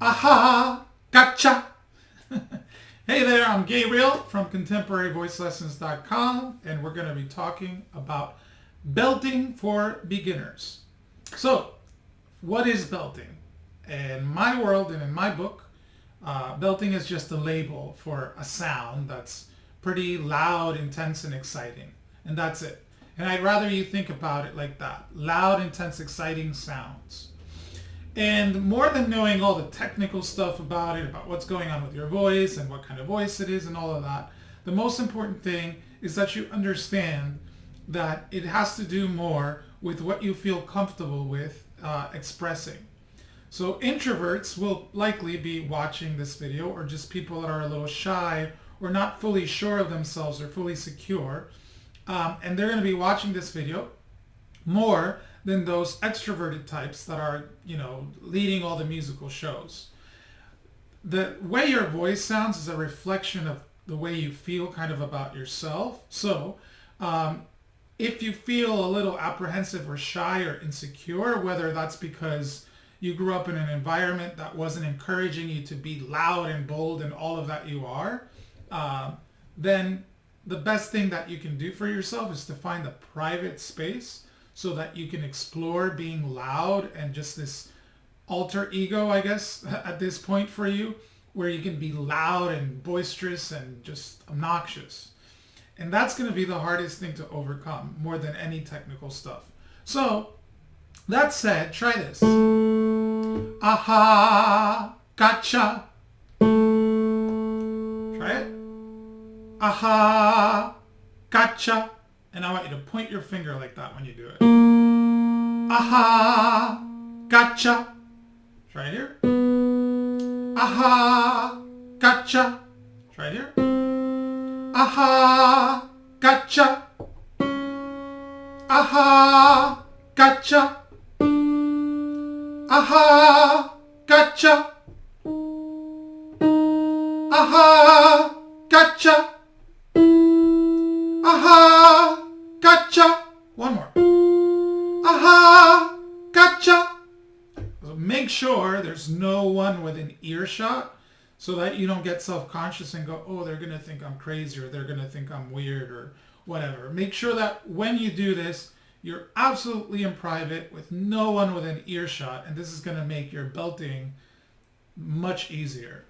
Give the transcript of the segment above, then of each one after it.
Aha! Gotcha! Hey there, I'm Gabriel from contemporaryvoicelessons.com, and we're going to be talking about belting for beginners. So, what is belting? In my world and in my book, belting is just a label for a sound that's pretty loud, intense, and exciting. And that's it. And I'd rather you think about it like that. Loud, intense, exciting sounds. And more than knowing all the technical stuff about it, about what's going on with your voice and what kind of voice it is and all of that, the most important thing is that you understand that it has to do more with what you feel comfortable with expressing. So introverts will likely be watching this video, or just people that are a little shy or not fully sure of themselves or fully secure. And they're going to be watching this video more than those extroverted types that are, leading all the musical shows. The way your voice sounds is a reflection of the way you feel kind of about yourself. So if you feel a little apprehensive or shy or insecure, whether that's because you grew up in an environment that wasn't encouraging you to be loud and bold and all of that you are, then the best thing that you can do for yourself is to find a private space so that you can explore being loud and just this alter ego, I guess, at this point for you, where you can be loud and boisterous and just obnoxious. And that's going to be the hardest thing to overcome more than any technical stuff. So, that said, try this. Aha, gotcha. Try it. Aha, gotcha. And I want you to point your finger like that when you do it. Aha, gotcha. Try it here. Aha, gotcha. Try it here. Aha, gotcha. Aha, gotcha. Aha, gotcha. Aha, gotcha. Aha, gotcha. One more. Aha, gotcha. So make sure there's no one within earshot so that you don't get self-conscious and go, oh, they're going to think I'm crazy, or they're going to think I'm weird, or whatever. Make sure that when you do this, you're absolutely in private with no one within earshot, and this is going to make your belting much easier.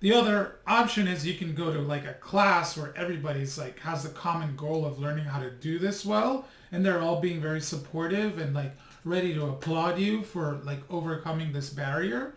The other option is you can go to like a class where everybody's like has the common goal of learning how to do this well, and they're all being very supportive and like ready to applaud you for like overcoming this barrier.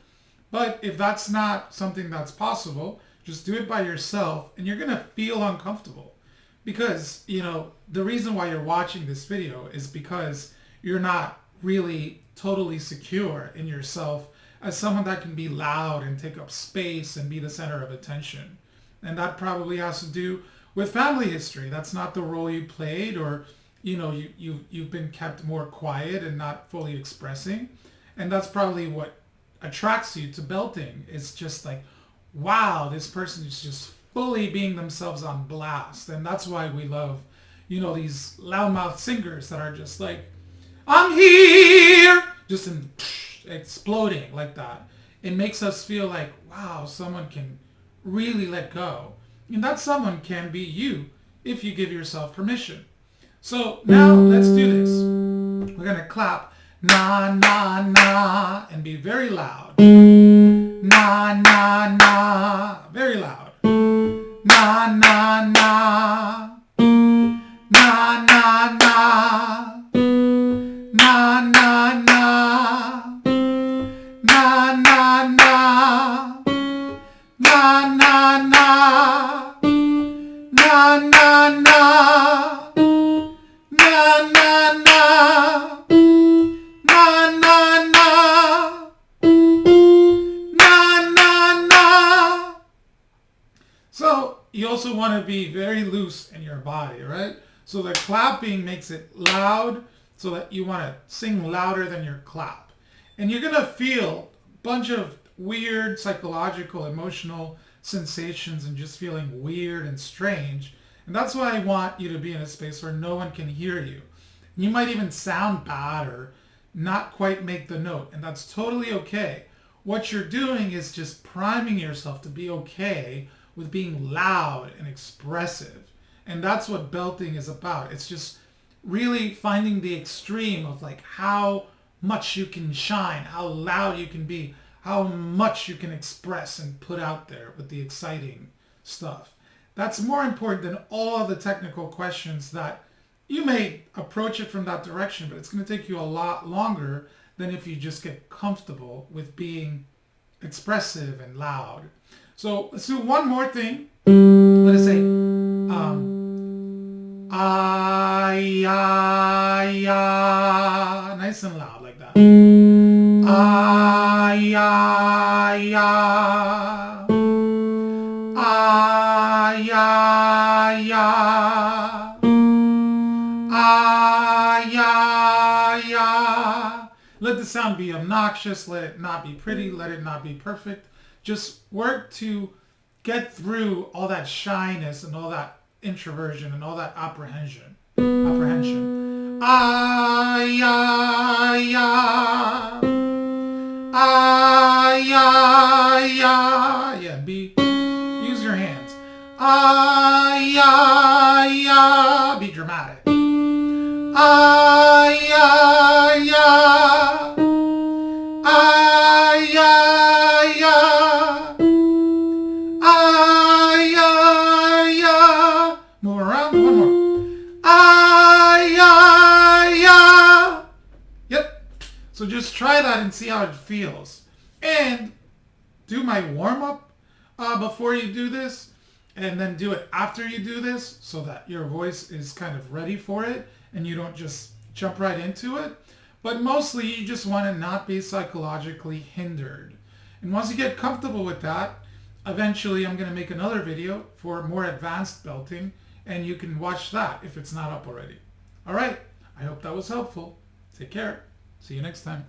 But if that's not something that's possible, just do it by yourself, and you're gonna feel uncomfortable because the reason why you're watching this video is because you're not really totally secure in yourself as someone that can be loud and take up space and be the center of attention. And that probably has to do with family history. That's not the role you played, or you've been kept more quiet and not fully expressing. And that's probably what attracts you to belting. It's just like, wow, this person is just fully being themselves on blast. And that's why we love, these loudmouth singers that are just like, I'm here, just exploding like that. It makes us feel like, wow, someone can really let go. And that someone can be you if you give yourself permission. So now let's do this. We're going to clap na na na and be very loud. Na na na, very loud. Na na na. Na na na. Na na na. Na na na. Na na na. Na na na. Na na na. Na na na. Na na na. So you also want to be very loose in your body, right? So the clapping makes it loud, so that you want to sing louder than your clap. And you're going to feel a bunch of weird psychological, emotional sensations and just feeling weird and strange. And that's why I want you to be in a space where no one can hear you. You might even sound bad or not quite make the note, and that's totally okay. what you're doing is just priming yourself to be okay with being loud and expressive. And that's what belting is about. It's just really finding the extreme of like how much you can shine, how loud you can be, how much you can express and put out there with the exciting stuff. That's more important than all of the technical questions that you may approach it from that direction, but it's going to take you a lot longer than if you just get comfortable with being expressive and loud. So let's do one more thing. Let us say, nice and loud like that. Let the sound be obnoxious. Let it not be pretty. Let it not be perfect. Just work to get through all that shyness and all that introversion and all that apprehension. Yeah, use your hands. Be dramatic. Move around. One more. Yep. So just try that and see how it feels. And do my warm-up before you do this. And then do it after you do this so that your voice is kind of ready for it and you don't just jump right into it. But mostly you just want to not be psychologically hindered. And once you get comfortable with that, eventually I'm going to make another video for more advanced belting and you can watch that if it's not up already. All right, I hope that was helpful. Take care. See you next time.